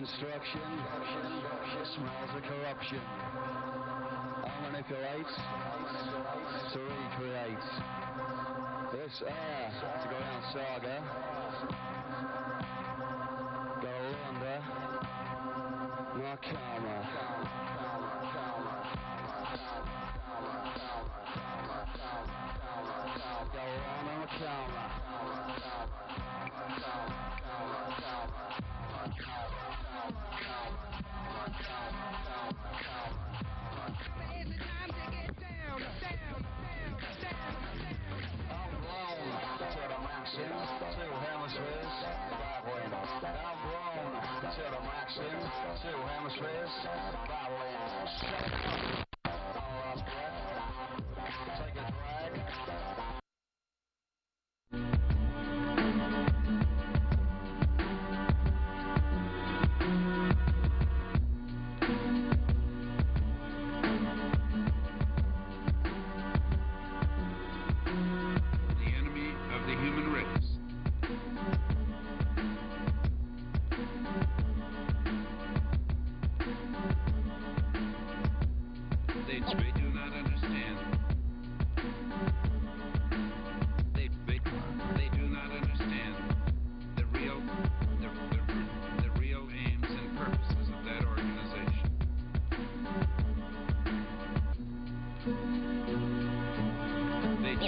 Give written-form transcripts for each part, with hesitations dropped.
instruction, smells of corruption. I manipulate to recreate. This air to go down saga. Go under my karma. Go under my karma. Two hemispheres, battling. I'm blown to the maxim. Two hemispheres, battling. Last breath. Take a drag.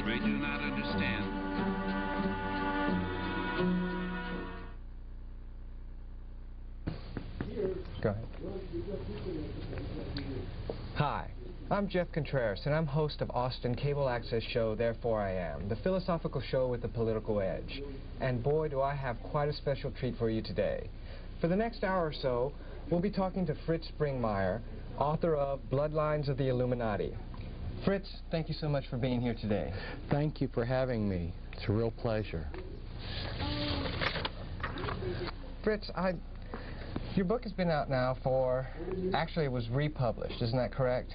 They do not understand. Go ahead. Hi, I'm Jeff Contreras, and I'm host of Austin Cable Access show Therefore I Am, the philosophical show with the political edge. And boy, do I have quite a special treat for you today. For the next hour or so, we'll be talking to Fritz Springmeier, author of Bloodlines of the Illuminati. Fritz, thank you so much for being here today. Thank you for having me. It's a real pleasure. Fritz, your book has been out now for, actually it was republished, isn't that correct?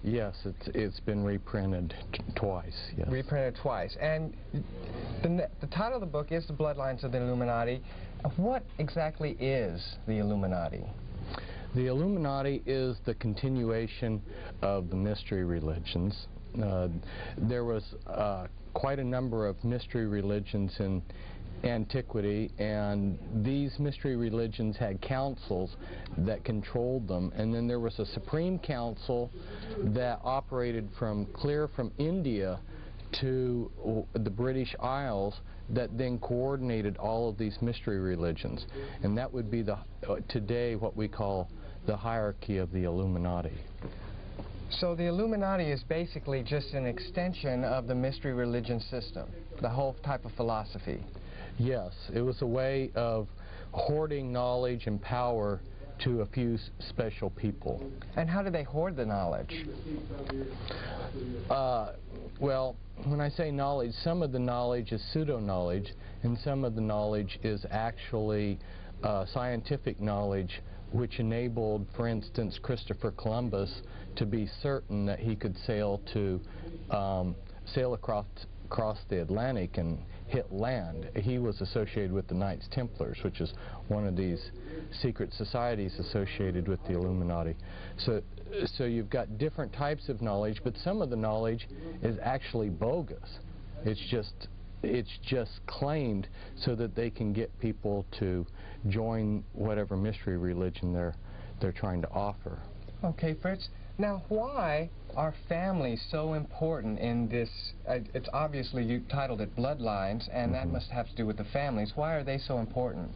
Yes, it's been reprinted twice. Yes. Reprinted twice. And the title of the book is The Bloodlines of the Illuminati. What exactly is the Illuminati? The Illuminati is the continuation of the mystery religions. There was quite a number of mystery religions in antiquity, and these mystery religions had councils that controlled them, and then there was a supreme council that operated clear from India to the British Isles that then coordinated all of these mystery religions, and that would be today what we call the hierarchy of the Illuminati. So the Illuminati is basically just an extension of the mystery religion system, the whole type of philosophy. Yes, it was a way of hoarding knowledge and power to a few special people. And how do they hoard the knowledge? Well, when I say knowledge, some of the knowledge is pseudo-knowledge, and some of the knowledge is actually scientific knowledge, which enabled, for instance, Christopher Columbus to be certain that he could sail across the Atlantic and hit land. He was associated with the Knights Templars, which is one of these secret societies associated with the Illuminati. So you've got different types of knowledge, but some of the knowledge is actually bogus. It's just claimed so that they can get people to join whatever mystery religion they're trying to offer. Okay, Fritz. Now, why are families so important in this? It's obviously, you titled it Bloodlines, and that must have to do with the families. Why are they so important?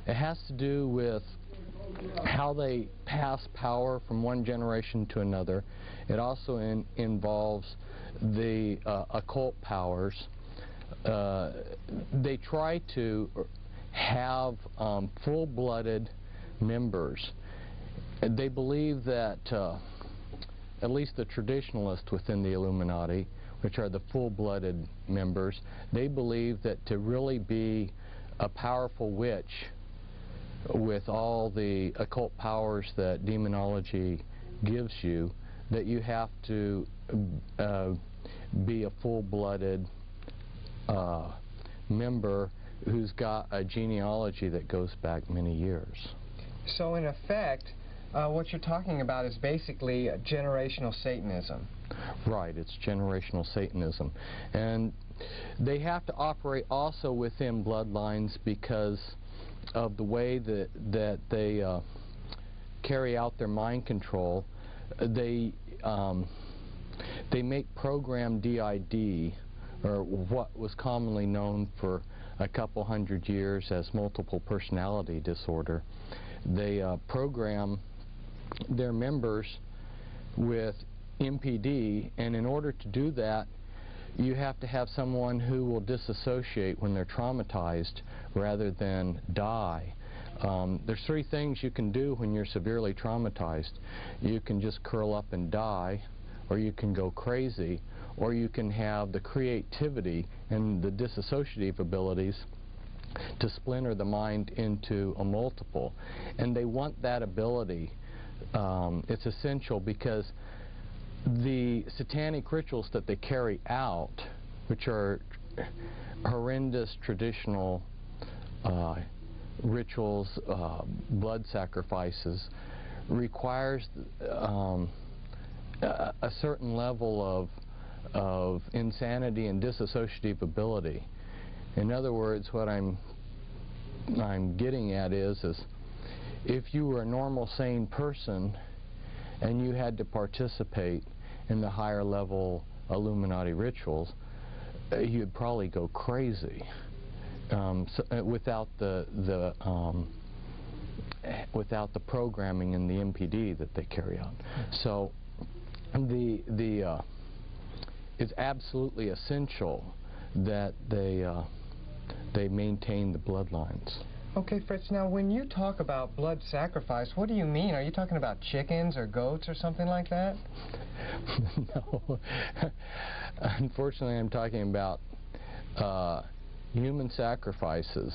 It has to do with how they pass power from one generation to another. It also involves the occult powers. They try to have full-blooded members. They believe that, at least the traditionalists within the Illuminati, which are the full-blooded members, they believe that to really be a powerful witch with all the occult powers that demonology gives you, that you have to be a full-blooded member who's got a genealogy that goes back many years. So in effect, what you're talking about is basically generational Satanism. Right, it's generational Satanism. And they have to operate also within bloodlines because of the way that they carry out their mind control. They make program DID, or what was commonly known for a couple hundred years as multiple personality disorder. They program their members with MPD, and in order to do that, you have to have someone who will disassociate when they're traumatized rather than die. There's three things you can do when you're severely traumatized. You can just curl up and die, or you can go crazy, or you can have the creativity and the dissociative abilities to splinter the mind into a multiple. And they want that ability. It's essential because the satanic rituals that they carry out, which are horrendous traditional rituals, blood sacrifices, requires a certain level of insanity and dissociative ability. In other words, what I'm getting at is if you were a normal, sane person and you had to participate in the higher level Illuminati rituals, you'd probably go crazy without the programming and the MPD that they carry out. So it's absolutely essential that they maintain the bloodlines. Okay, Fritz, now when you talk about blood sacrifice, what do you mean? Are you talking about chickens or goats or something like that? No. Unfortunately, I'm talking about human sacrifices.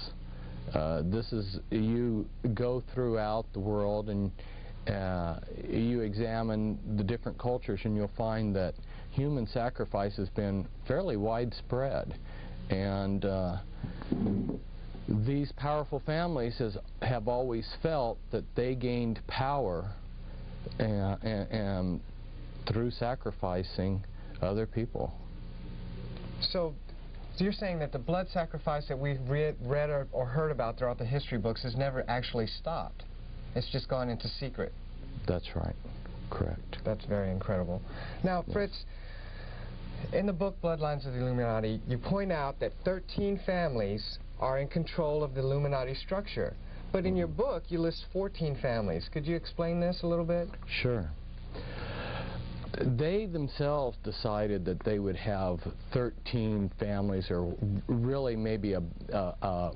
This is, you go throughout the world and you examine the different cultures, and you'll find that human sacrifice has been fairly widespread. And these powerful families have always felt that they gained power and through sacrificing other people. So you're saying that the blood sacrifice that we've read or heard about throughout the history books has never actually stopped. It's just gone into secret. That's right. Correct. That's very incredible. Now, Fritz, in the book Bloodlines of the Illuminati, you point out that 13 families are in control of the Illuminati structure. But in your book, you list 14 families. Could you explain this a little bit? Sure. They themselves decided that they would have 13 families, or really maybe a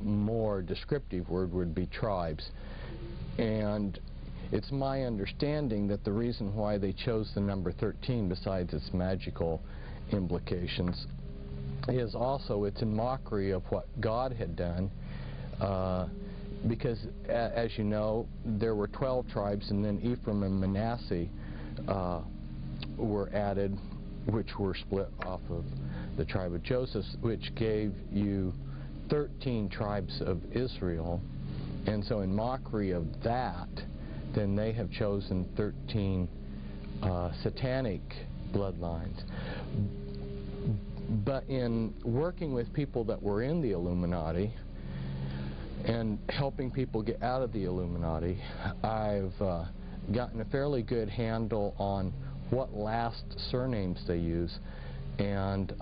more descriptive word would be tribes. And it's my understanding that the reason why they chose the number 13, besides its magical implications, is also it's in mockery of what God had done, because as you know, there were 12 tribes, and then Ephraim and Manasseh were added, which were split off of the tribe of Joseph, which gave you 13 tribes of Israel. And so in mockery of that, then they have chosen 13 satanic bloodlines. But in working with people that were in the Illuminati and helping people get out of the Illuminati, I've gotten a fairly good handle on what last surnames they use. And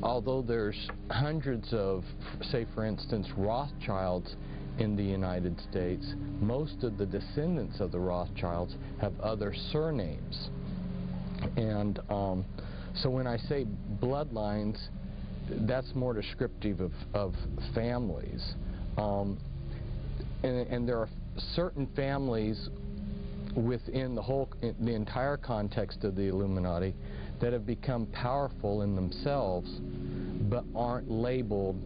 although there's hundreds of, say for instance, Rothschilds in the United States, most of the descendants of the Rothschilds have other surnames. And so when I say bloodlines, that's more descriptive of families. And there are certain families within the entire context of the Illuminati that have become powerful in themselves, but aren't labeled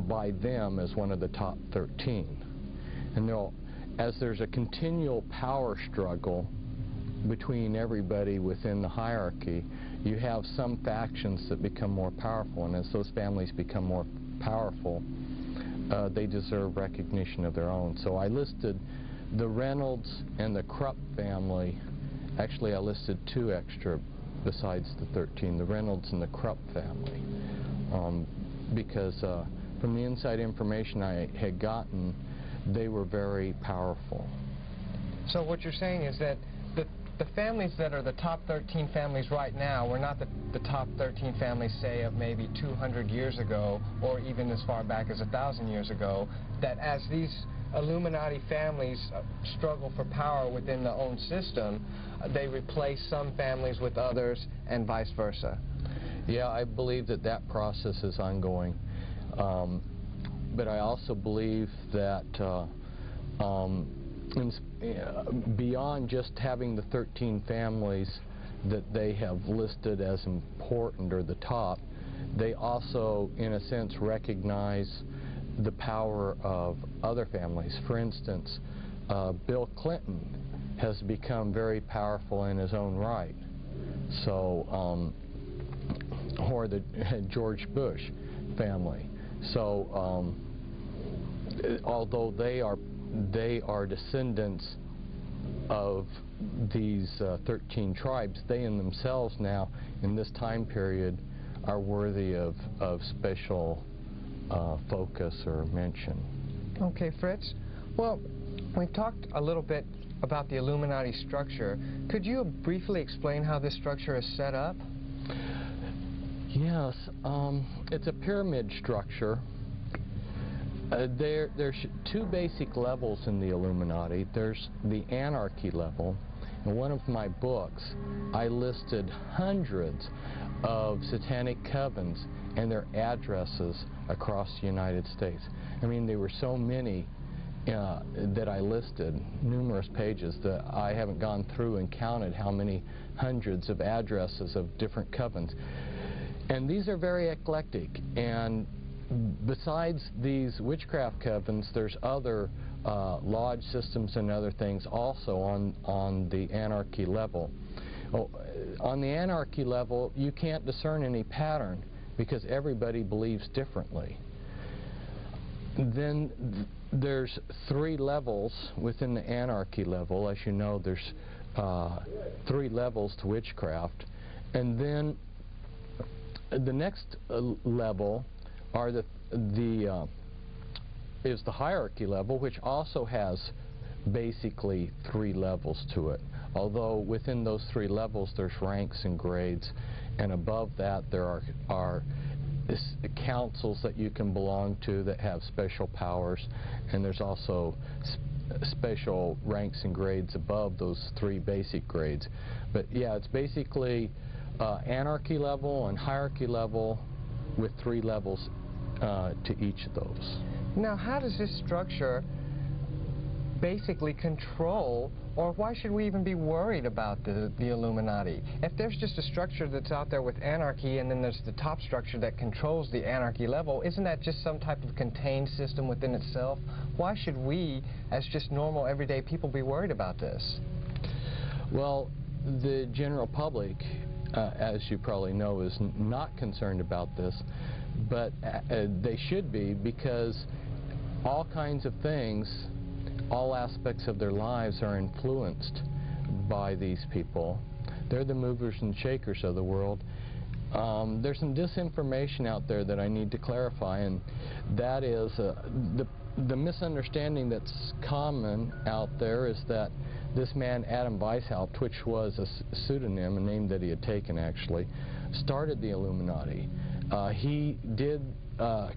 by them as one of the top 13. And as there's a continual power struggle between everybody within the hierarchy, you have some factions that become more powerful, and as those families become more powerful, they deserve recognition of their own. So I listed the Reynolds and the Krupp family. Actually, I listed 2 extra besides the 13, the Reynolds and the Krupp family, because from the inside information I had gotten, they were very powerful. So what you're saying is that the families that are the top 13 families right now were not the top 13 families, say, of maybe 200 years ago, or even as far back as 1,000 years ago, that as these Illuminati families struggle for power within their own system, they replace some families with others and vice versa. Yeah, I believe that that process is ongoing. But I also believe that beyond just having the 13 families that they have listed as important or the top, they also, in a sense, recognize the power of other families. For instance, Bill Clinton has become very powerful in his own right. So, or the George Bush family. So, although they are descendants of these 13 tribes, they in themselves now, in this time period, are worthy of special focus or mention. Okay, Fritz. Well, we've talked a little bit about the Illuminati structure. Could you briefly explain how this structure is set up? Yes, it's a pyramid structure. There's 2 basic levels in the Illuminati. There's the anarchy level. In one of my books, I listed hundreds of satanic covens and their addresses across the United States. I mean, there were so many that I listed, numerous pages, that I haven't gone through and counted how many hundreds of addresses of different covens. And these are very eclectic, and besides these witchcraft covens, there's other lodge systems and other things also on the anarchy level. On the anarchy level, you can't discern any pattern because everybody believes differently. Then there's 3 levels within the anarchy level. As you know, there's 3 levels to witchcraft. And then the next level are is the hierarchy level, which also has basically 3 levels to it. Although within those 3 levels there's ranks and grades, and above that there are councils that you can belong to that have special powers, and there's also special ranks and grades above those 3 basic grades. But yeah, it's basically anarchy level and hierarchy level with 3 levels to each of those. Now, how does this structure basically control, or why should we even be worried about the Illuminati? If there's just a structure that's out there with anarchy, and then there's the top structure that controls the anarchy level, isn't that just some type of contained system within itself? Why should we, as just normal everyday people, be worried about this? Well, the general public, as you probably know, is not concerned about this, but they should be, because all kinds of things, all aspects of their lives are influenced by these people. They're the movers and shakers of the world. There's some disinformation out there that I need to clarify, and that is the misunderstanding that's common out there is that this man, Adam Weishaupt, which was a pseudonym, a name that he had taken actually, started the Illuminati. He did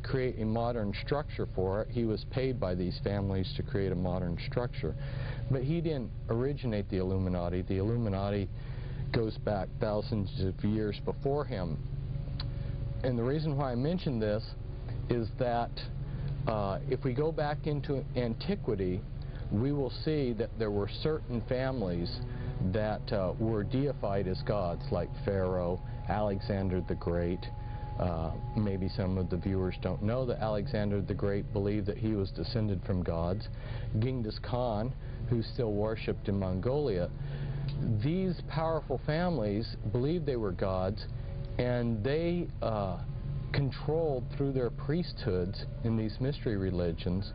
create a modern structure for it. He was paid by these families to create a modern structure. But he didn't originate the Illuminati. The Illuminati goes back thousands of years before him. And the reason why I mention this is that if we go back into antiquity, we will see that there were certain families that were deified as gods, like Pharaoh, Alexander the Great. Maybe some of the viewers don't know that Alexander the Great believed that he was descended from gods. Genghis Khan, who's still worshipped in Mongolia. These powerful families believed they were gods, and they controlled through their priesthoods in these mystery religions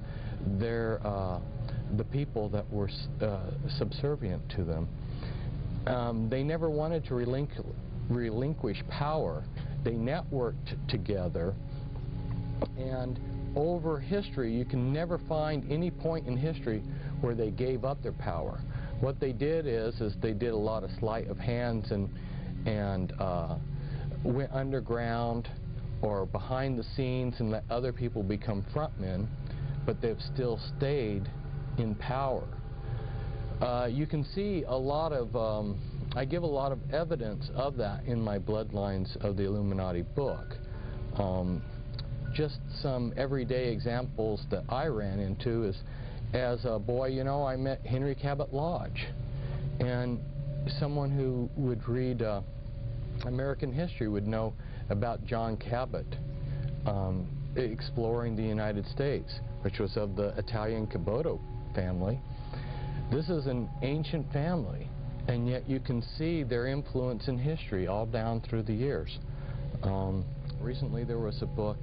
the people that were subservient to them. They never wanted to relinquish power. They networked together, and over history you can never find any point in history where they gave up their power. What they did is they did a lot of sleight of hands and went underground or behind the scenes and let other people become frontmen, but they've still stayed in power. You can see a lot of, I give a lot of evidence of that in my Bloodlines of the Illuminati book. Just some everyday examples that I ran into is, as a boy, you know, I met Henry Cabot Lodge, and someone who would read American history would know about John Cabot exploring the United States, which was of the Italian Caboto family. This is an ancient family, and yet you can see their influence in history all down through the years. Recently there was a book,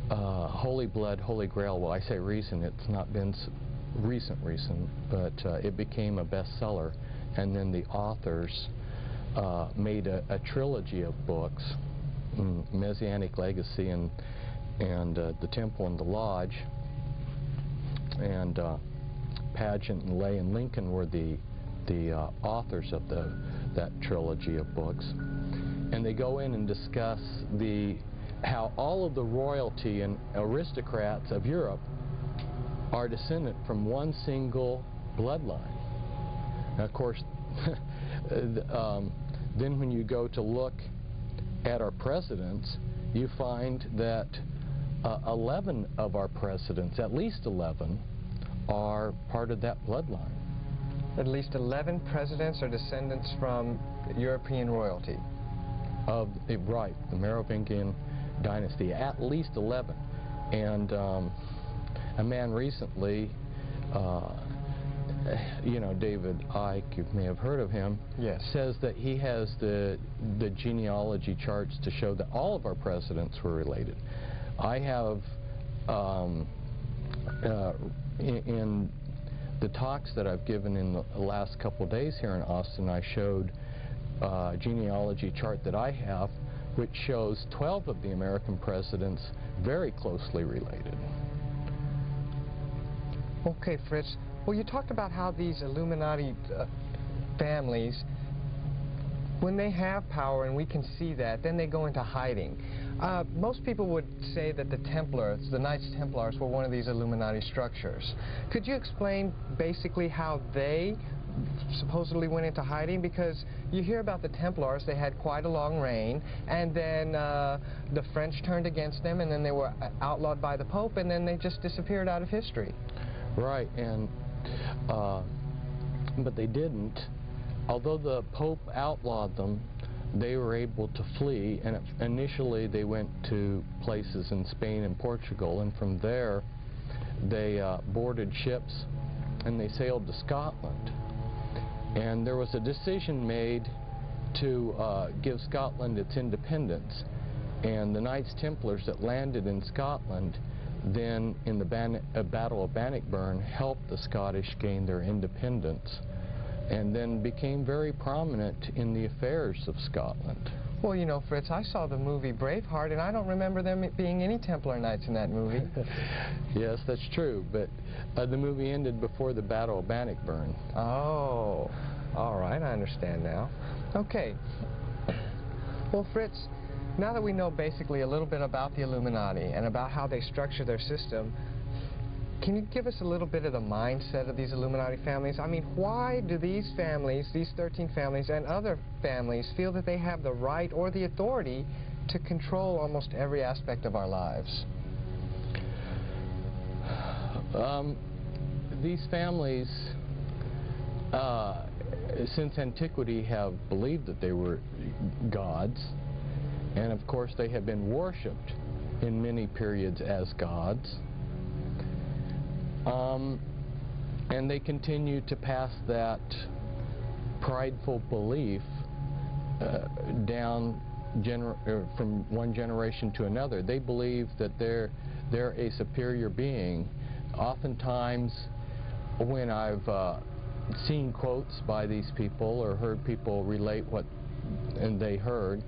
Holy Blood, Holy Grail. Well, I say recent, it's not been recent, but it became a bestseller, and then the authors made a trilogy of books, Messianic Legacy and The Temple and the Lodge, and Pageant and Lay and Lincoln were the authors of that trilogy of books. And they go in and discuss how all of the royalty and aristocrats of Europe are descended from one single bloodline. Now, of course, then when you go to look at our presidents, you find that 11 of our presidents, at least 11, are part of that bloodline. At least 11 presidents are descendants from European royalty. Right, the Merovingian dynasty, at least 11. And a man recently, you know, David Icke, you may have heard of him, yes, says that he has the genealogy charts to show that all of our presidents were related. I have, in the talks that I've given in the last couple days here in Austin, I showed a genealogy chart that I have, which shows 12 of the American presidents very closely related. Okay, Fritz. Well, you talked about how these Illuminati families, when they have power, and we can see that, then they go into hiding. Most people would say that the Templars, the Knights Templars, were one of these Illuminati structures. Could you explain basically how they supposedly went into hiding? Because you hear about the Templars, they had quite a long reign, and then the French turned against them, and then they were outlawed by the Pope, and then they just disappeared out of history. Right, and but they didn't. Although the Pope outlawed them, they were able to flee, and initially they went to places in Spain and Portugal, and from there they boarded ships and they sailed to Scotland. And there was a decision made to give Scotland its independence, and the Knights Templars that landed in Scotland then in the Battle of Bannockburn helped the Scottish gain their independence, and then became very prominent in the affairs of Scotland. Well, you know, Fritz, I saw the movie Braveheart, and I don't remember them being any Templar Knights in that movie. Yes, that's true, but the movie ended before the Battle of Bannockburn. Oh, all right, I understand now. Okay. Well, Fritz, now that we know basically a little bit about the Illuminati and about how they structure their system, can you give us a little bit of the mindset of these Illuminati families? I mean, why do these families, these 13 families and other families, feel that they have the right or the authority to control almost every aspect of our lives? These families, since antiquity, have believed that they were gods, and of course they have been worshipped in many periods as gods. And they continue to pass that prideful belief down from one generation to another. They believe that they're a superior being. Oftentimes, when I've seen quotes by these people or heard people relate what they heard,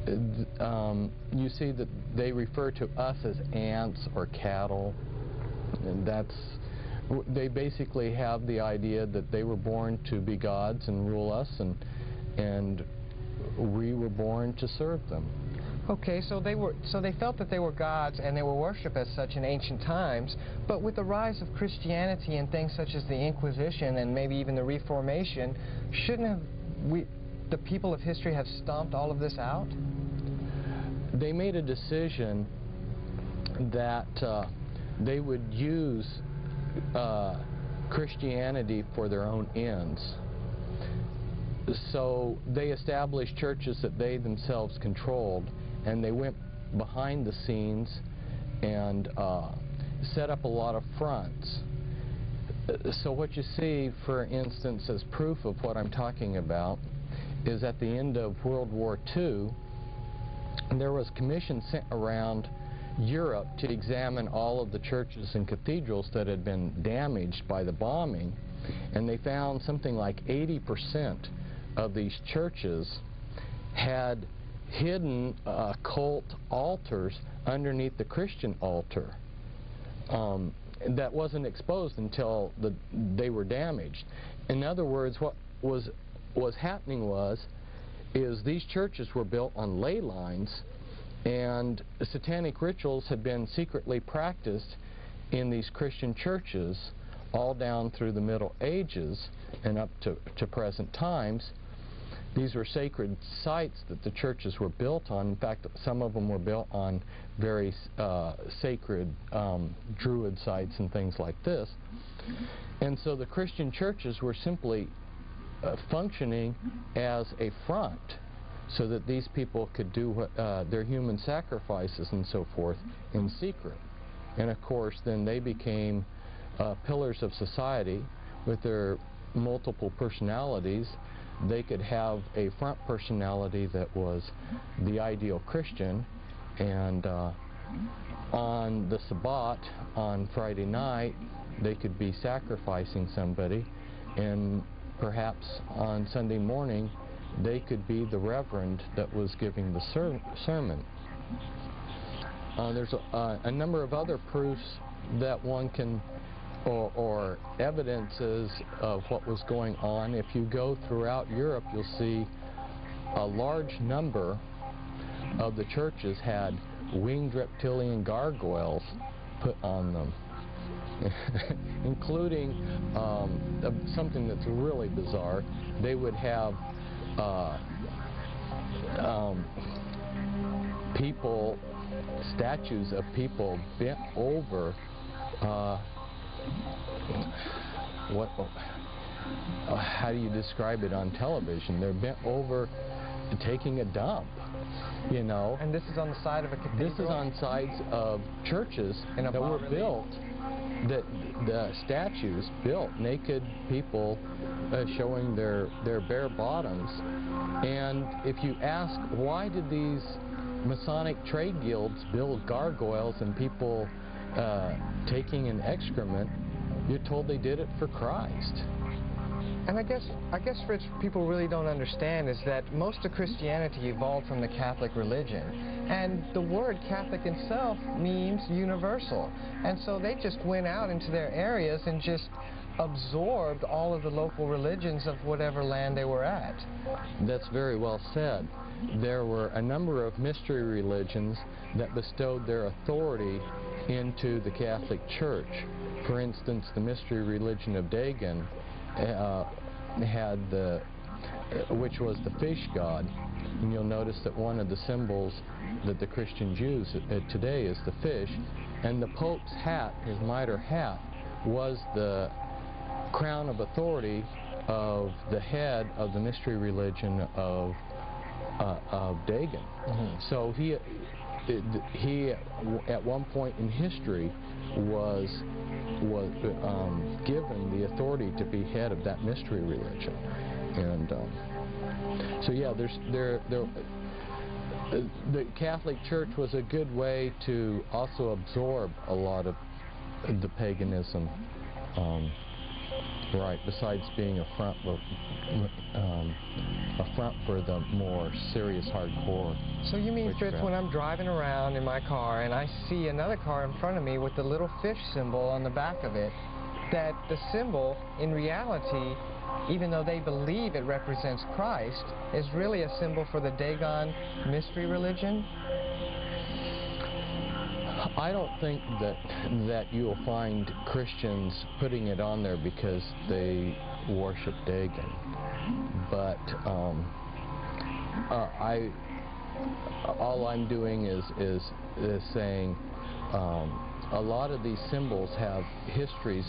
you see that they refer to us as ants or cattle, and they basically have the idea that they were born to be gods and rule us, and we were born to serve them. Okay, so they felt that they were gods and they were worshipped as such in ancient times, but with the rise of Christianity and things such as the Inquisition and maybe even the Reformation, shouldn't the people of history have stomped all of this out? They made a decision that they would use Christianity for their own ends. So they established churches that they themselves controlled, and they went behind the scenes and set up a lot of fronts. So what you see, for instance, as proof of what I'm talking about, is at the end of World War II, there was a commission sent around Europe to examine all of the churches and cathedrals that had been damaged by the bombing, and they found something like 80% of these churches had hidden occult altars underneath the Christian altar that wasn't exposed until they were damaged. In other words, what was happening is these churches were built on ley lines, and satanic rituals had been secretly practiced in these Christian churches all down through the Middle Ages and up to present times. These were sacred sites that the churches were built on. In fact, some of them were built on very sacred druid sites and things like this. And so the Christian churches were simply functioning as a front so that these people could do their human sacrifices and so forth in secret. And of course, then they became pillars of society with their multiple personalities. They could have a front personality that was the ideal Christian, and on the Sabbat, on Friday night, they could be sacrificing somebody, and perhaps on Sunday morning, they could be the reverend that was giving the sermon. There's a number of other proofs that one can, or evidences of what was going on. If you go throughout Europe, you'll see a large number of the churches had winged reptilian gargoyles put on them, including something that's really bizarre. They would have people, statues of people bent over, how do you describe it on television? They're bent over taking a dump, you know. And this is on the side of a cathedral? This is on sides of churches that were built, the statues built, naked people showing their bare bottoms. And if you ask, why did these Masonic trade guilds build gargoyles and people taking an excrement, you're told they did it for Christ. And I guess, Fritz, people really don't understand is that most of Christianity evolved from the Catholic religion. And the word Catholic itself means universal. And so they just went out into their areas and just absorbed all of the local religions of whatever land they were at. That's very well said. There were a number of mystery religions that bestowed their authority into the Catholic Church. For instance, the mystery religion of Dagon had which was the fish god, and you'll notice that one of the symbols that the Christians use today is the fish, and the Pope's hat, his mitre hat, was the crown of authority of the head of the mystery religion of Dagon. Mm-hmm. So he at one point in history was given the authority to be head of that mystery religion. And so yeah, the Catholic Church was a good way to also absorb a lot of the paganism, right, besides being a front for the more serious hardcore. So you mean, witchcraft. Fritz, when I'm driving around in my car and I see another car in front of me with the little fish symbol on the back of it, that the symbol, in reality, even though they believe it represents Christ, is really a symbol for the Dagon mystery religion? I don't think that you'll find Christians putting it on there because they worship Dagon, but all I'm doing is saying a lot of these symbols have histories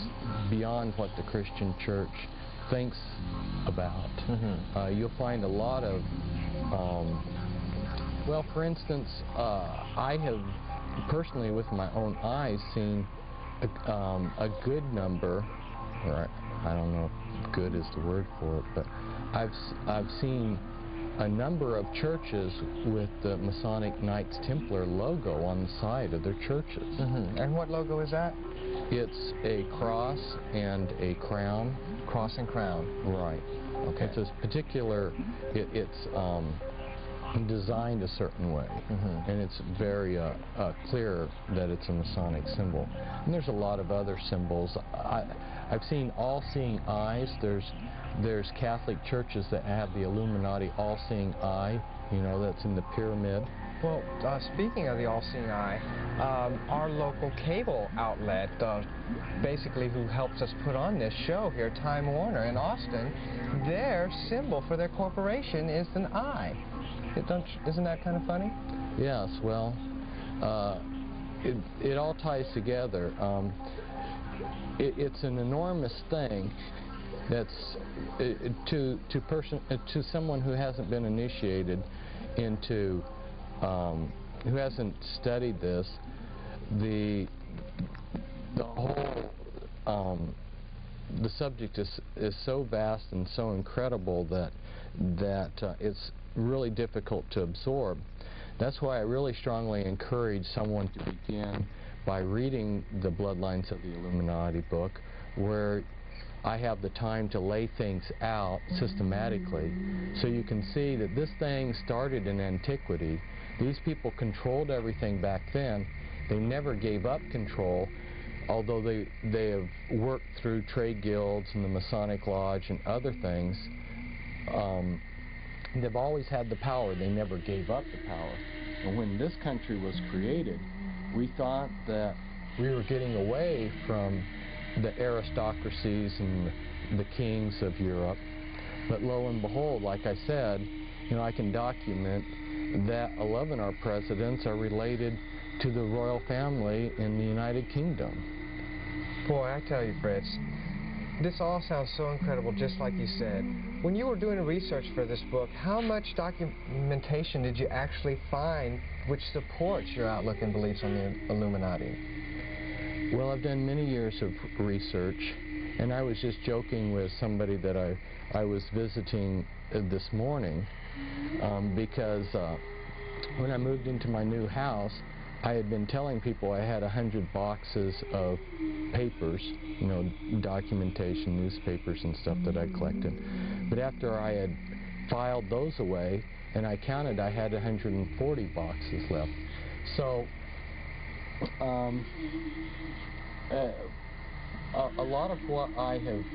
beyond what the Christian Church thinks about. You'll find a lot of, well, for instance, I have personally with my own eyes seen a good number, or I don't know if good is the word for it, but I've seen a number of churches with the Masonic Knights Templar logo on the side of their churches. And what logo is that? It's a cross and a crown. Cross and crown. Right. Okay. It's a particular, it's designed a certain way, and it's very clear that it's a Masonic symbol. And there's a lot of other symbols. I've seen all-seeing eyes. There's Catholic churches that have the Illuminati all-seeing eye, you know, that's in the pyramid. Well, speaking of the all-seeing eye, our local cable outlet, basically who helps us put on this show here, Time Warner in Austin, their symbol for their corporation is an eye. Isn't that kind of funny? Yes, well, it all ties together. It's an enormous thing that's to someone who hasn't been initiated into, who hasn't studied this, the whole the subject is so vast and so incredible that it's really difficult to absorb. That's why I really strongly encourage someone to begin by reading the Bloodlines of the Illuminati book, where I have the time to lay things out systematically, so you can see that this thing started in antiquity. These people controlled everything back then. They never gave up control, although they have worked through trade guilds and the Masonic Lodge and other things. They've always had the power. They never gave up the power. And when this country was created, we thought that we were getting away from the aristocracies and the kings of Europe. But lo and behold, like I said, you know, I can document that 11 of our presidents are related to the royal family in the United Kingdom. Boy, I tell you, Fritz, this all sounds so incredible, just like you said. When you were doing research for this book, how much documentation did you actually find which supports your outlook and beliefs on the Illuminati? Well, I've done many years of research, and I was just joking with somebody that I was visiting this morning, because when I moved into my new house, I had been telling people I had 100 boxes of papers, you know, documentation, newspapers and stuff that I collected. But after I had filed those away and I counted, I had 140 boxes left. So a lot of what I have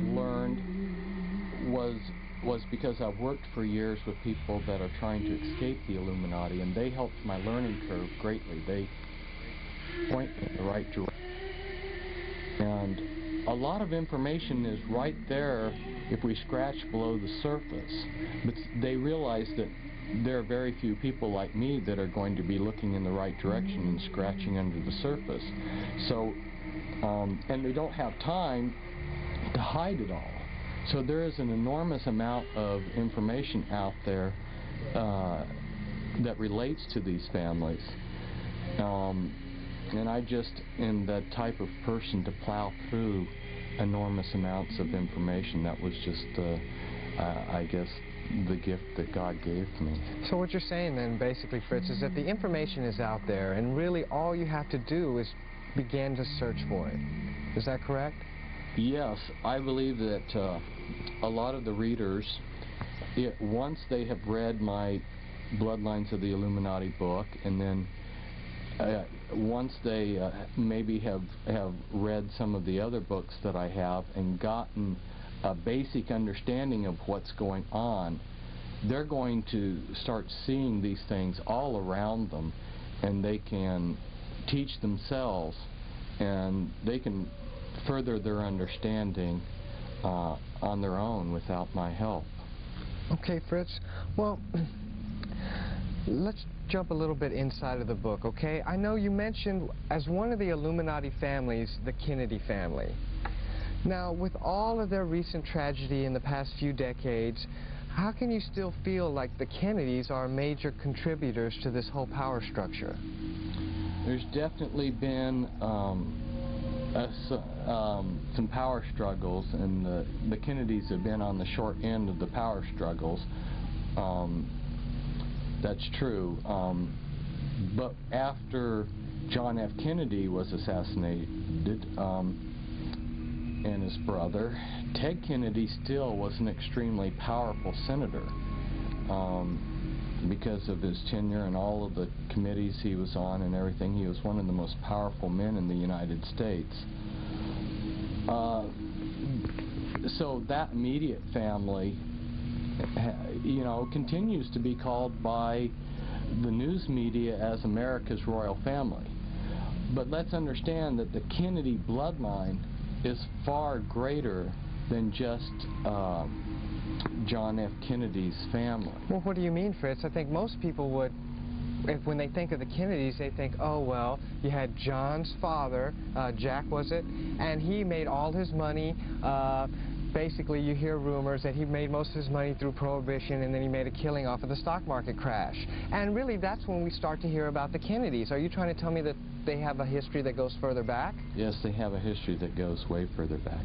learned was because I've worked for years with people that are trying to escape the Illuminati, and they helped my learning curve greatly. They point me in the right direction. And a lot of information is right there if we scratch below the surface. But they realize that there are very few people like me that are going to be looking in the right direction and scratching under the surface. So, and they don't have time to hide it all. So there is an enormous amount of information out there that relates to these families. And I just am that type of person to plow through enormous amounts of information. That was just I guess, the gift that God gave me. So what you're saying then, basically, Fritz, is that the information is out there, and really all you have to do is begin to search for it. Is that correct? Yes, I believe that a lot of the readers, once they have read my Bloodlines of the Illuminati book, and then once they maybe have read some of the other books that I have and gotten a basic understanding of what's going on, they're going to start seeing these things all around them, and they can teach themselves, and they can further their understanding on their own without my help. Okay, Fritz. Well, let's jump a little bit inside of the book, okay? I know you mentioned as one of the Illuminati families, the Kennedy family. Now, with all of their recent tragedy in the past few decades, how can you still feel like the Kennedys are major contributors to this whole power structure? There's definitely been some power struggles, and the Kennedys have been on the short end of the power struggles. That's true. But after John F. Kennedy was assassinated, and his brother, Ted Kennedy still was an extremely powerful senator because of his tenure and all of the committees he was on and everything. He was one of the most powerful men in the United States. So that immediate family, you know, continues to be called by the news media as America's royal family. But let's understand that the Kennedy bloodline is far greater than just John F. Kennedy's family. Well, what do you mean, Fritz? I think most people would, when they think of the Kennedys, they think, oh, well, you had John's father, Jack was it, and he made all his money. Basically, you hear rumors that he made most of his money through Prohibition, and then he made a killing off of the stock market crash. And really, that's when we start to hear about the Kennedys. Are you trying to tell me that they have a history that goes further back? Yes, they have a history that goes way further back.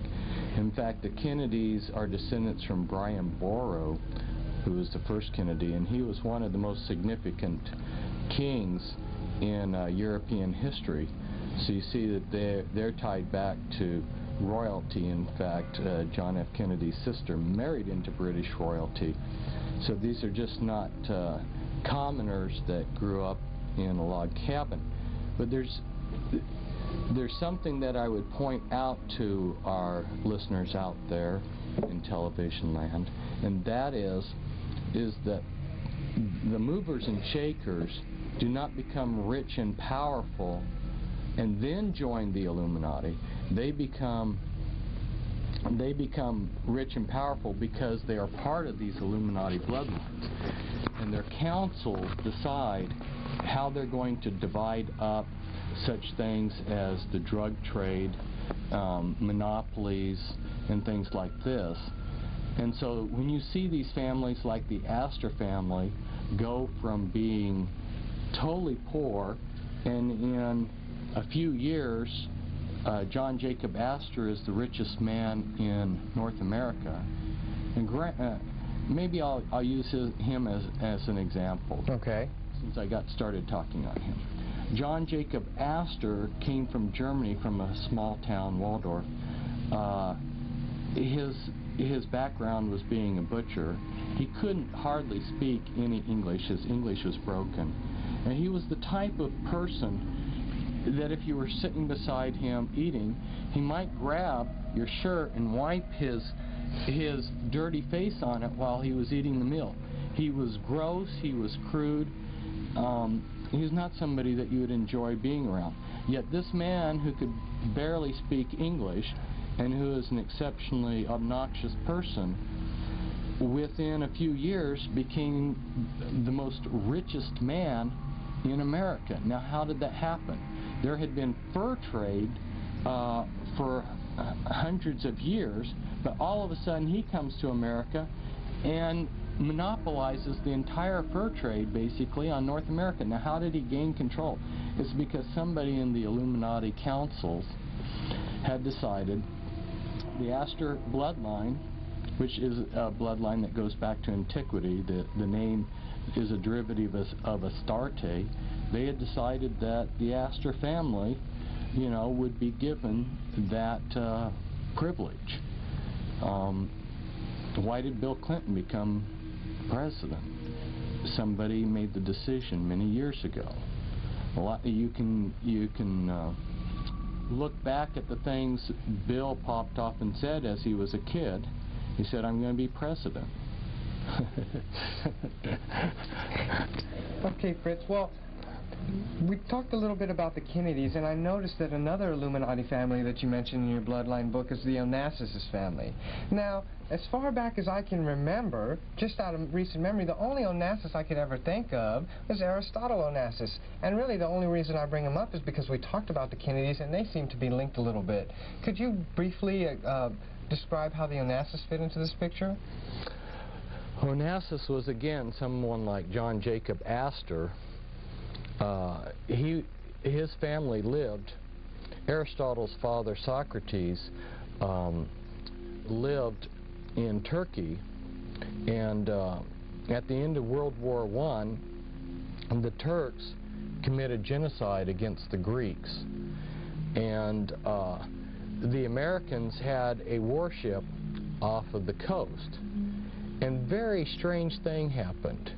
In fact, the Kennedys are descendants from Brian Boru, who was the first Kennedy, and he was one of the most significant kings in European history. So you see that they're tied back to royalty. In fact, John F. Kennedy's sister married into British royalty. So these are just not commoners that grew up in a log cabin. But there's something that I would point out to our listeners out there in television land, and that is that the movers and shakers do not become rich and powerful and then join the Illuminati. They become rich and powerful because they are part of these Illuminati bloodlines, and their councils decide how they're going to divide up such things as the drug trade, monopolies, and things like this. And so when you see these families like the Astor family go from being totally poor, and in a few years, John Jacob Astor is the richest man in North America. And maybe I'll use him as an example. Okay. Since I got started talking on him. John Jacob Astor came from Germany, from a small town, Waldorf. His background was being a butcher. He couldn't hardly speak any English. His English was broken. And he was the type of person that if you were sitting beside him eating, he might grab your shirt and wipe his dirty face on it while he was eating the meal. He was gross, he was crude. He was not somebody that you would enjoy being around. Yet this man who could barely speak English and who is an exceptionally obnoxious person, within a few years became the most richest man in America. Now, how did that happen? There had been fur trade for hundreds of years, but all of a sudden he comes to America and monopolizes the entire fur trade, basically, on North America. Now, how did he gain control? It's because somebody in the Illuminati councils had decided the Astor bloodline which is a bloodline that goes back to antiquity. The name is a derivative of Astarte. They had decided that the Astor family, you know, would be given that privilege. Why did Bill Clinton become president? Somebody made the decision many years ago. You can look back at the things Bill popped off and said as he was a kid. He said, "I'm going to be president." Okay, Fritz, well, we talked a little bit about the Kennedys, and I noticed that another Illuminati family that you mentioned in your Bloodline book is the Onassis family. Now, as far back as I can remember, just out of recent memory, the only Onassis I could ever think of was Aristotle Onassis. And really the only reason I bring him up is because we talked about the Kennedys, and they seem to be linked a little bit. Could you briefly describe how the Onassis fit into this picture? Onassis was, again, someone like John Jacob Astor. His family lived, Aristotle's father Socrates lived in Turkey, and at the end of World War I, the Turks committed genocide against the Greeks, and the Americans had a warship off of the coast, and very strange thing happened.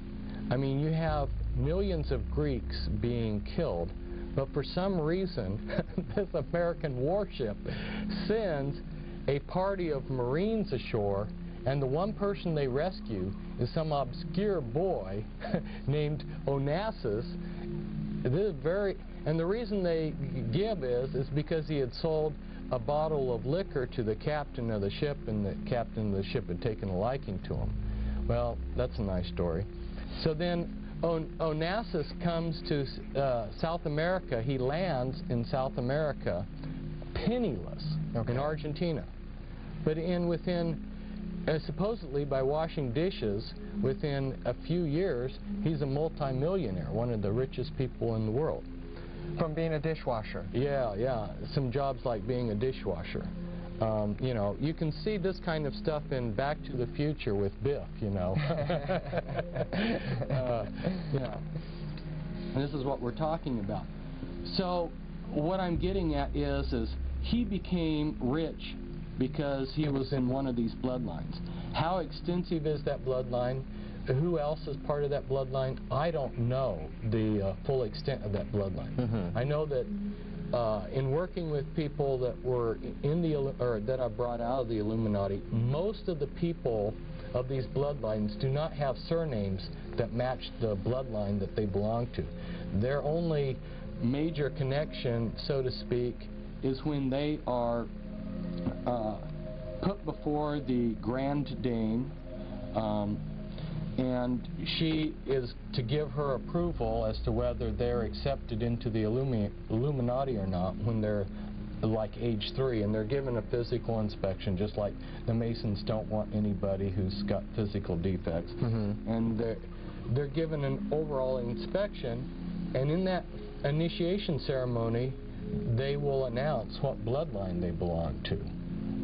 I mean, you have millions of Greeks being killed, but for some reason this American warship sends a party of Marines ashore, and the one person they rescue is some obscure boy named Onassis. This is and the reason they give is because he had sold a bottle of liquor to the captain of the ship, and the captain of the ship had taken a liking to him. Well, that's a nice story. So then Onassis comes to South America. He lands in South America penniless in Argentina. But supposedly by washing dishes, within a few years, he's a multi-millionaire, one of the richest people in the world. From being a dishwasher? Yeah, yeah. Some jobs like being a dishwasher. You know, you can see this kind of stuff in Back to the Future with Biff, you know. Yeah. And this is what we're talking about. So what I'm getting at is he became rich because he was in one of these bloodlines. How extensive is that bloodline? Who else is part of that bloodline? I don't know the full extent of that bloodline. Mm-hmm. I know that in working with people that were in that I brought out of the Illuminati, most of the people of these bloodlines do not have surnames that match the bloodline that they belong to. Their only major connection, so to speak, is when they are put before the Grand Dame, and she is to give her approval as to whether they're accepted into the Illuminati or not when they're like age 3, and they're given a physical inspection, just like the Masons don't want anybody who's got physical defects. Mm-hmm. And they're given an overall inspection, and in that initiation ceremony they will announce what bloodline they belong to,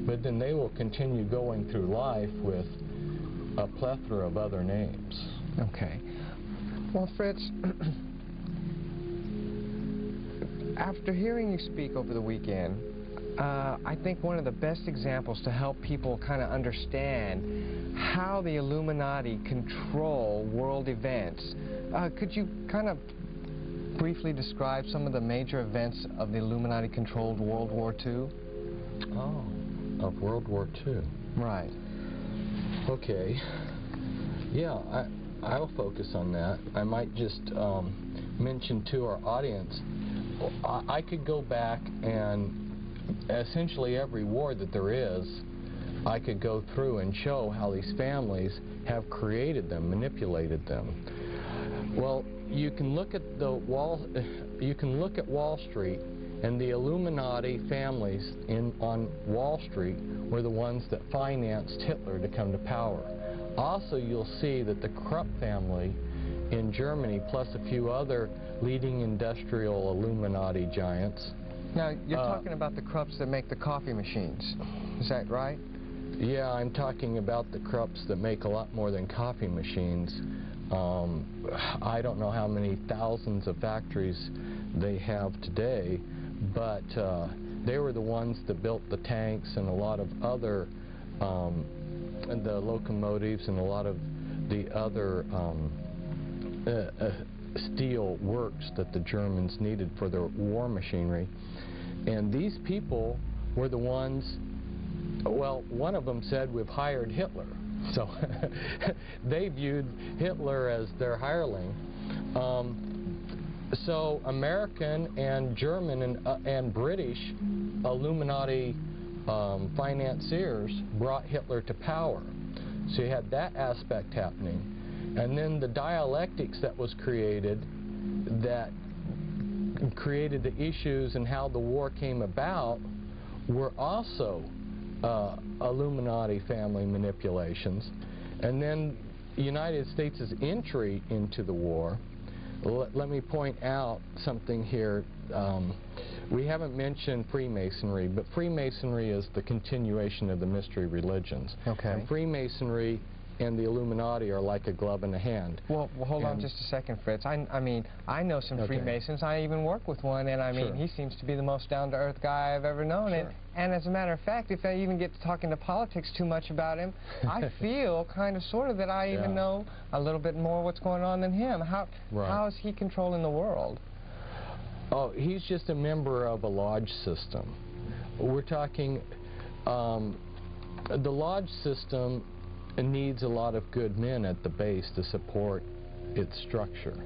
but then they will continue going through life with a plethora of other names. Okay. Well, Fritz, after hearing you speak over the weekend, I think one of the best examples to help people kind of understand how the Illuminati control world events, could you kind of briefly describe some of the major events of the Illuminati-controlled World War II? Oh, of World War II. Right. Okay. Yeah, I'll focus on that. I might just mention to our audience, I could go back and essentially every war that there is, I could go through and show how these families have created them, manipulated them. Well, you can look at Wall Street, and the Illuminati families on Wall Street were the ones that financed Hitler to come to power. Also, you'll see that the Krupp family in Germany, plus a few other leading industrial Illuminati giants. Now, you're talking about the Krupps that make the coffee machines. Is that right? Yeah, I'm talking about the Krupps that make a lot more than coffee machines. I don't know how many thousands of factories they have today, but they were the ones that built the tanks and a lot of other, and the locomotives and a lot of the other steel works that the Germans needed for their war machinery. And these people were the ones, well, one of them said, we've hired Hitler. So they viewed Hitler as their hireling. So American and German and British Illuminati financiers brought Hitler to power. So you had that aspect happening. And then the dialectics that was created that created the issues and how the war came about were also Illuminati family manipulations. And then the United States' entry into the war, let me point out something here. We haven't mentioned Freemasonry, but Freemasonry is the continuation of the mystery religions. Okay. And Freemasonry and the Illuminati are like a glove in a hand. Well, hold on just a second, Fritz. I mean, I know some Freemasons. I even work with one, and I mean, he seems to be the most down-to-earth guy I've ever known. And as a matter of fact, if I even get to talking to politics too much about him, I feel kind of sort of that I even know a little bit more what's going on than him. How is he controlling the world? Oh, he's just a member of a lodge system. We're talking, the lodge system needs a lot of good men at the base to support its structure.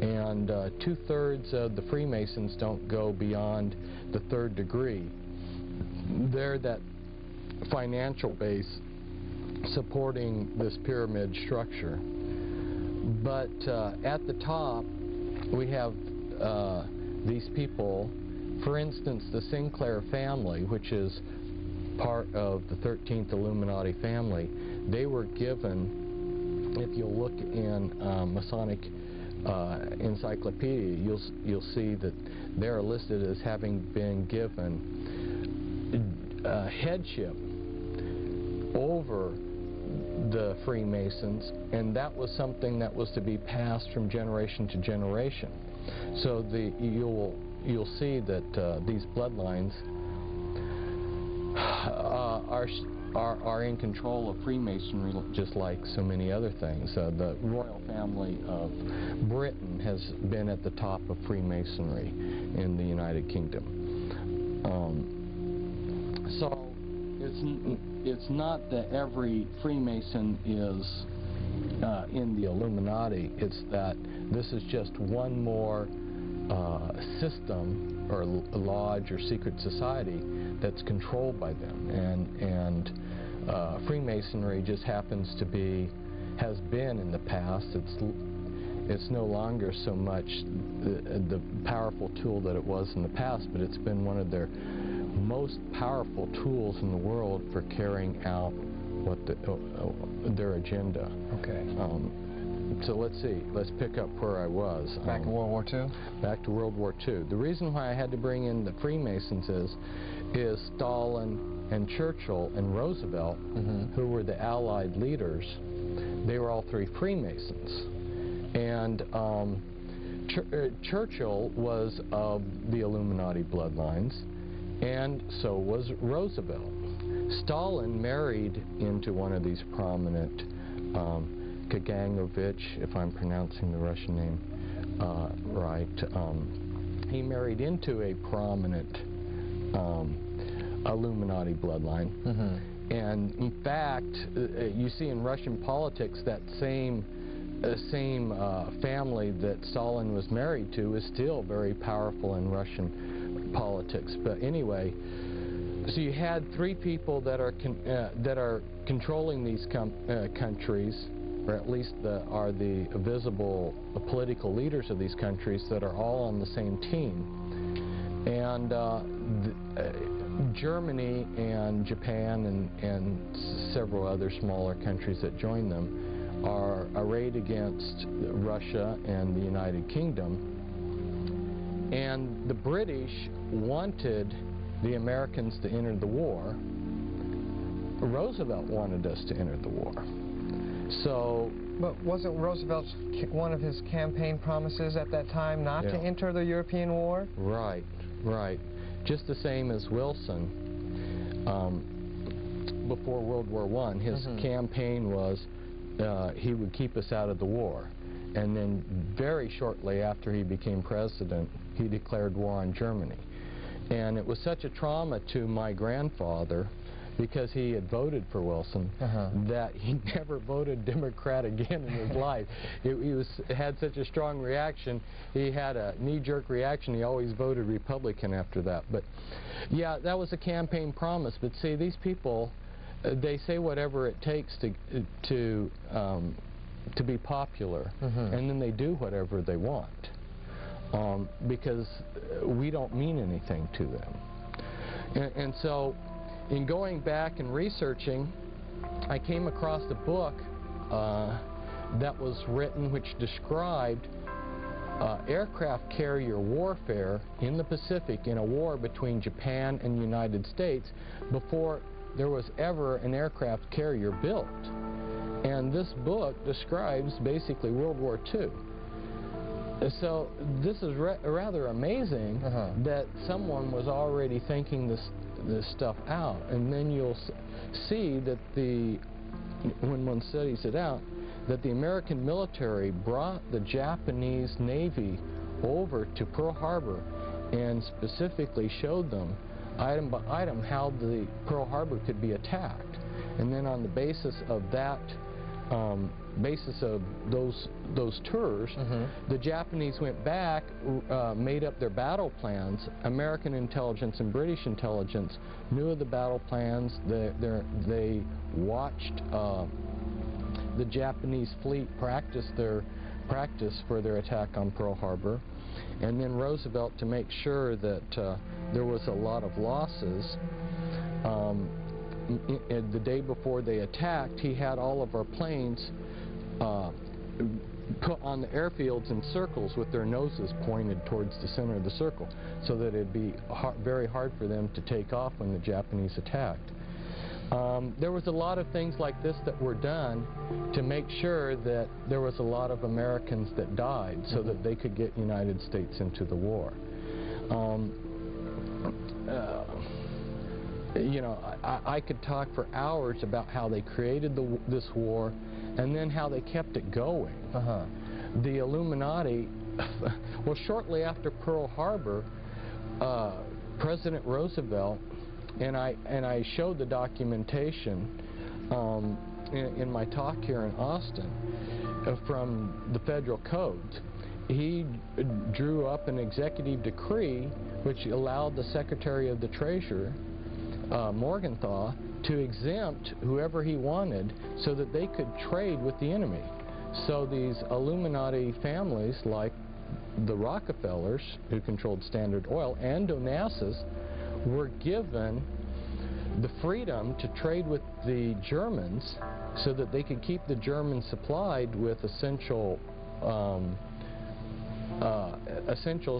And 2/3 of the Freemasons don't go beyond the 3rd degree. They're that financial base supporting this pyramid structure. But at the top, we have these people. For instance, the Sinclair family, which is part of the 13th Illuminati family, they were given, if you'll look in Masonic Encyclopedia, you'll see that they're listed as having been given headship over the Freemasons, and that was something that was to be passed from generation to generation. So you'll see that these bloodlines are in control of Freemasonry, just like so many other things. The royal family of Britain has been at the top of Freemasonry in the United Kingdom. So it's not that every Freemason is in the Illuminati. It's that this is just one more system or lodge or secret society that's controlled by them, and Freemasonry just happens to be, has been in the past. It's no longer so much the powerful tool that it was in the past, but it's been one of their most powerful tools in the world for carrying out what their agenda. Okay. So let's see. Let's pick up where I was. Back to World War II? Back to World War II. The reason why I had to bring in the Freemasons is Stalin and Churchill and Roosevelt, who were the Allied leaders. They were all three Freemasons. And Churchill was of the Illuminati bloodlines, and so was Roosevelt. Stalin married into one of these prominent Kagangovich, if I'm pronouncing the Russian name right. He married into a prominent Illuminati bloodline. And in fact, you see in Russian politics that same family that Stalin was married to is still very powerful in Russian politics. But anyway, so you had three people that are controlling these countries, or at least are the visible political leaders of these countries that are all on the same team. And Germany and Japan and several other smaller countries that join them are arrayed against Russia and the United Kingdom. And the British wanted the Americans to enter the war, Roosevelt wanted us to enter the war. So, but wasn't Roosevelt's one of his campaign promises at that time not to enter the European war? Right, right. Just the same as Wilson. Before World War I, his campaign was he would keep us out of the war. And then very shortly after he became president, he declared war on Germany. And it was such a trauma to my grandfather, because he had voted for Wilson, that he never voted Democrat again in his life. He had such a strong reaction. He had a knee-jerk reaction. He always voted Republican after that. But yeah, that was a campaign promise. But see, these people, they say whatever it takes to be popular, and then they do whatever they want, because we don't mean anything to them. And so, in going back and researching, I came across a book that was written which described aircraft carrier warfare in the Pacific in a war between Japan and the United States before there was ever an aircraft carrier built. And this book describes basically World War II. So this is rather amazing that someone was already thinking this stuff out. And then you'll see that when one studies it out, that the American military brought the Japanese Navy over to Pearl Harbor and specifically showed them item by item how the Pearl Harbor could be attacked. And then on the basis of that, those tours, the Japanese went back, made up their battle plans. American intelligence and British intelligence knew of the battle plans. They watched the Japanese fleet practice for their attack on Pearl Harbor. And then Roosevelt, to make sure that there was a lot of losses, the day before they attacked, he had all of our planes put on the airfields in circles with their noses pointed towards the center of the circle, so that it'd be very hard for them to take off when the Japanese attacked. There was a lot of things like this that were done to make sure that there was a lot of Americans that died so that they could get United States into the war. You know, I could talk for hours about how they created this war and then how they kept it going. The Illuminati, well, shortly after Pearl Harbor, President Roosevelt, and I showed the documentation in my talk here in Austin from the federal codes. He drew up an executive decree which allowed the Secretary of the Treasury, Morgenthau, to exempt whoever he wanted so that they could trade with the enemy. So these Illuminati families, like the Rockefellers, who controlled Standard Oil, and Onassis, were given the freedom to trade with the Germans so that they could keep the Germans supplied with essentials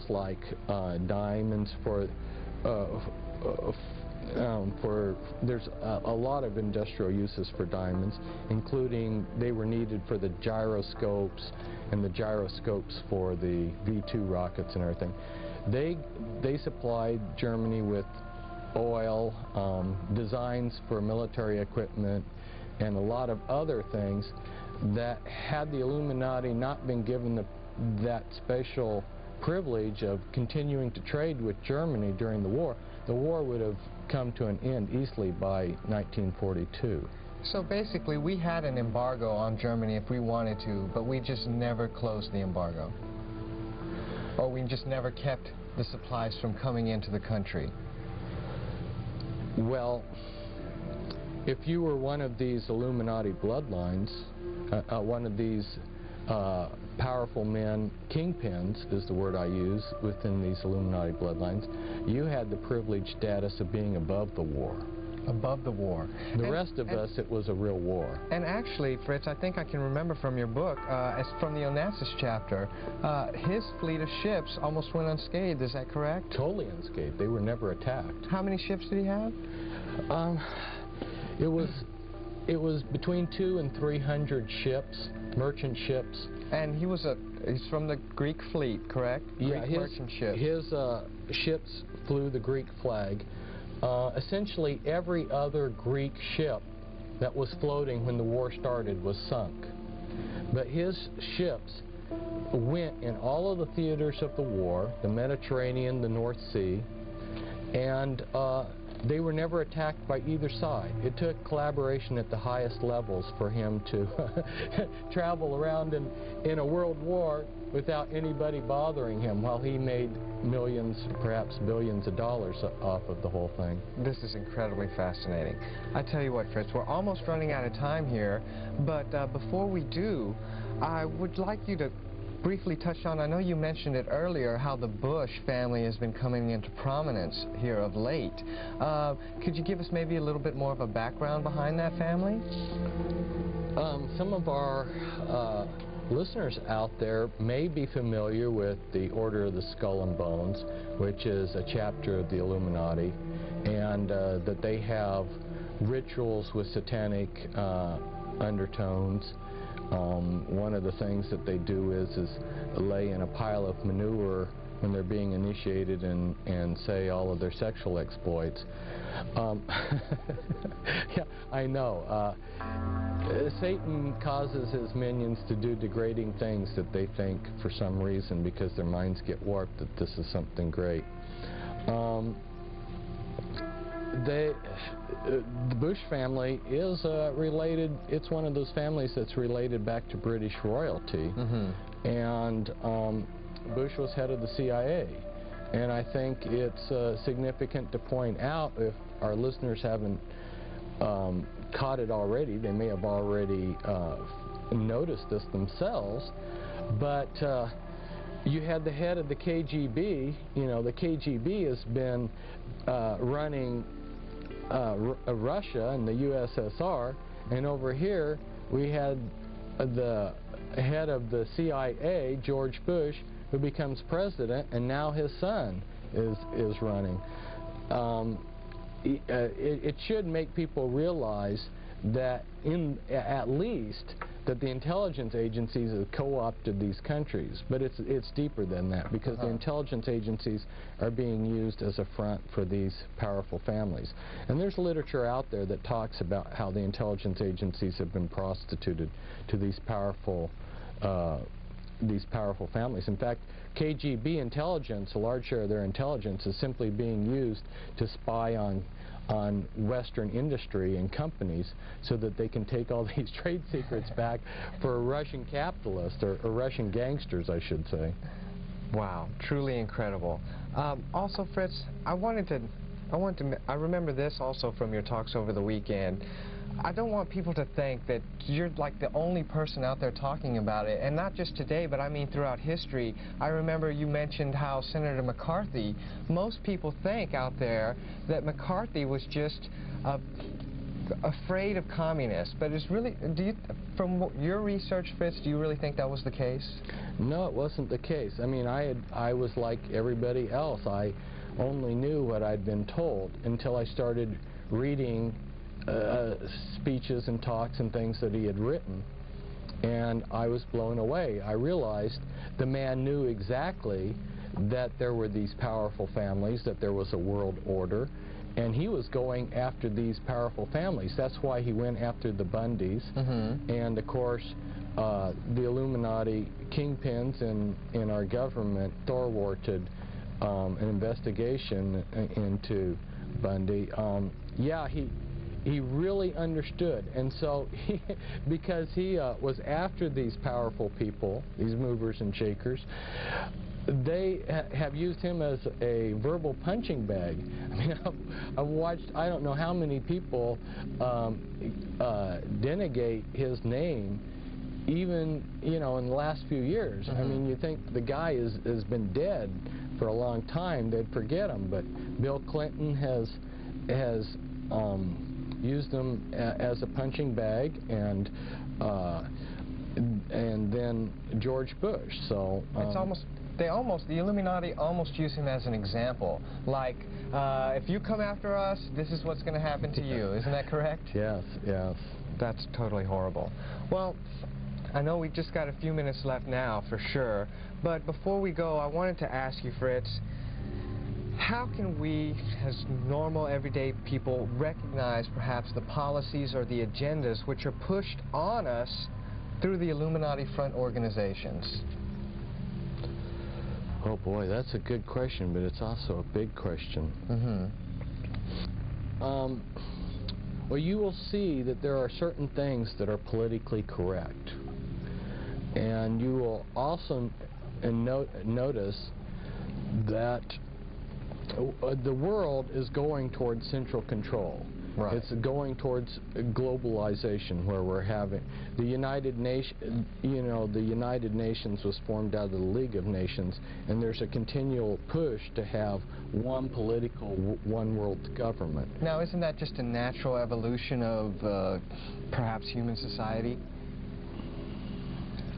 like diamonds there's a lot of industrial uses for diamonds, including they were needed for the gyroscopes and the gyroscopes for the V-2 rockets and everything. They supplied Germany with oil, designs for military equipment, and a lot of other things that, had the Illuminati not been given that special privilege of continuing to trade with Germany during the war would have come to an end easily by 1942. So basically, we had an embargo on Germany if we wanted to, but we just never closed the embargo. Or we just never kept the supplies from coming into the country. Well, if you were one of these Illuminati bloodlines, one of these powerful men, kingpins is the word I use within these Illuminati bloodlines, you had the privileged status of being above the war. Above the war. The rest of us, it was a real war. And actually, Fritz, I think I can remember from your book, from the Onassis chapter, his fleet of ships almost went unscathed, is that correct? Totally unscathed. They were never attacked. How many ships did he have? It was between 200 and 300 ships, merchant ships. And he's from the Greek fleet, correct? Yeah, Greek merchant ships. His ships flew the Greek flag. Essentially, every other Greek ship that was floating when the war started was sunk. But his ships went in all of the theaters of the war, the Mediterranean, the North Sea, and they were never attacked by either side. It took collaboration at the highest levels for him to travel around in a world war without anybody bothering him, while he made millions, perhaps billions of dollars off of the whole thing. This is incredibly fascinating. I tell you what, Fritz, we're almost running out of time here, but before we do, I would like you to briefly touch on, I know you mentioned it earlier, how the Bush family has been coming into prominence here of late. Could you give us maybe a little bit more of a background behind that family? Some of our listeners out there may be familiar with the Order of the Skull and Bones, which is a chapter of the Illuminati, and that they have rituals with satanic undertones. One of the things that they do is lay in a pile of manure when they're being initiated and say all of their sexual exploits. Yeah, I know. Satan causes his minions to do degrading things that they think, for some reason, because their minds get warped, that this is something great. The Bush family is related, it's one of those families that's related back to British royalty. Mm-hmm. And Bush was head of the CIA. And I think it's significant to point out, if our listeners haven't caught it already, they may have already noticed this themselves, but you had the head of the KGB. You know, the KGB has been running Russia and the USSR, and over here we had the head of the CIA, George Bush, who becomes president, and now his son is running. It should make people realize that at least that the intelligence agencies have co-opted these countries, but it's deeper than that, because the intelligence agencies are being used as a front for these powerful families. And there's literature out there that talks about how the intelligence agencies have been prostituted to these powerful families. In fact, KGB intelligence, a large share of their intelligence, is simply being used to spy on Western industry and companies so that they can take all these trade secrets back for Russian capitalists, or Russian gangsters, I should say. Wow, truly incredible. Also, Fritz, I remember this also from your talks over the weekend. I don't want people to think that you're like the only person out there talking about it, and not just today, but I mean throughout history. I remember you mentioned how Senator McCarthy, most people think out there that McCarthy was just afraid of communists, but it's really, from your research, Fritz, do you really think that was the case? No, it wasn't the case. I mean, I was like everybody else. I only knew what I'd been told until I started reading speeches and talks and things that he had written, and I was blown away. I realized the man knew exactly that there were these powerful families, that there was a world order, and he was going after these powerful families. That's why he went after the Bundys. Mm-hmm. And of course the Illuminati kingpins in our government thwarted an investigation into Bundy. Yeah, he really understood, and so because he was after these powerful people, these movers and shakers, they have used him as a verbal punching bag. I mean, I've watched, I don't know how many people denegate his name, even, you know, in the last few years. Mm-hmm. I mean, you think the guy has been dead for a long time, they'd forget him, but Bill Clinton has used them as a punching bag, and then George Bush. So it's almost, the Illuminati almost use him as an example. Like, if you come after us, this is what's going to happen to you. Isn't that correct? Yes, yes. That's totally horrible. Well, I know we've just got a few minutes left now, for sure. But before we go, I wanted to ask you, Fritz, how can we, as normal, everyday people, recognize perhaps the policies or the agendas which are pushed on us through the Illuminati front organizations? Oh boy, that's a good question, but it's also a big question. Well, you will see that there are certain things that are politically correct. And you will also notice that the world is going towards central control. Right. It's going towards globalization, where we're having the United Nations. You know, the United Nations was formed out of the League of Nations, and there's a continual push to have one political, one world government. Now, isn't that just a natural evolution of perhaps human society?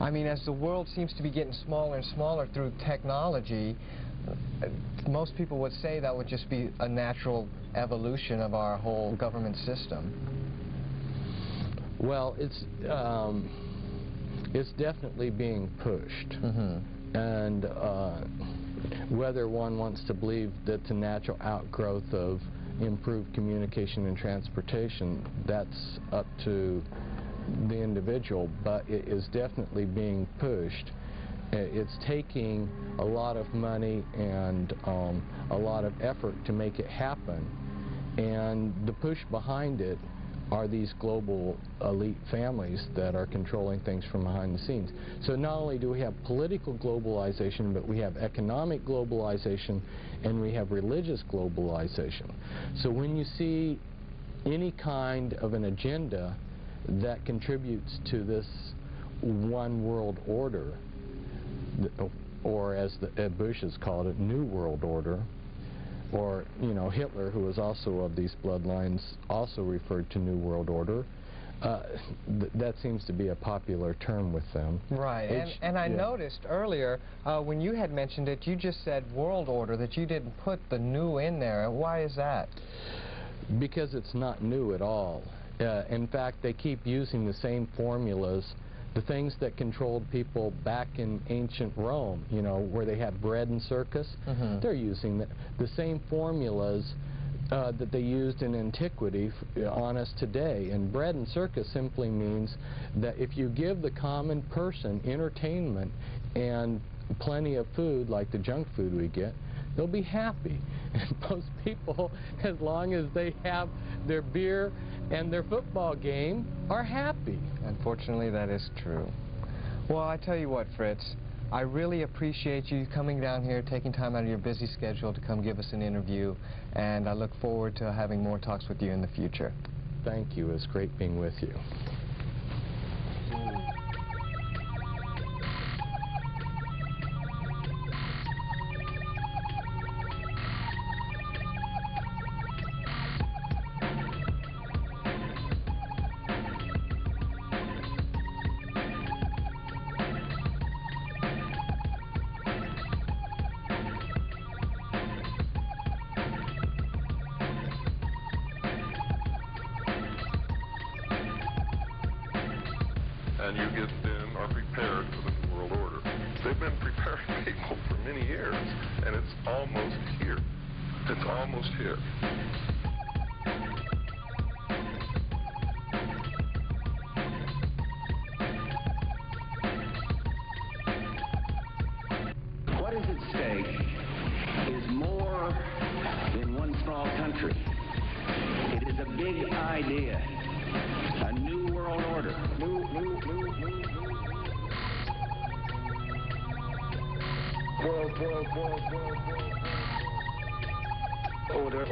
I mean, as the world seems to be getting smaller and smaller through technology, most people would say that would just be a natural evolution of our whole government system. Well, it's definitely being pushed. And whether one wants to believe that it's a natural outgrowth of improved communication and transportation, that's up to the individual, but it is definitely being pushed. It's taking a lot of money and a lot of effort to make it happen, and the push behind it are these global elite families that are controlling things from behind the scenes. So not only do we have political globalization, but we have economic globalization and we have religious globalization. So when you see any kind of an agenda that contributes to this one world order, or as Bush has called it, New World Order, or, you know, Hitler, who was also of these bloodlines, also referred to New World Order. That seems to be a popular term with them. Right, and I noticed earlier, when you had mentioned it, you just said World Order, that you didn't put the new in there. Why is that? Because it's not new at all. In fact, they keep using the same formulas. The things that controlled people back in ancient Rome, you know, where they had bread and circus, they're using the same formulas that they used in antiquity on us today. And bread and circus simply means that if you give the common person entertainment and plenty of food, like the junk food we get, they'll be happy. And most people, as long as they have their beer and their football game, are happy. Unfortunately, that is true. Well, I tell you what, Fritz, I really appreciate you coming down here, taking time out of your busy schedule to come give us an interview, and I look forward to having more talks with you in the future. Thank you. It's great being with you. And you get then are prepared for the New World Order. They've been preparing people for many years, and it's almost here. It's almost here. What is at stake is more than one small country. It is a big idea. A new world order. World. Order.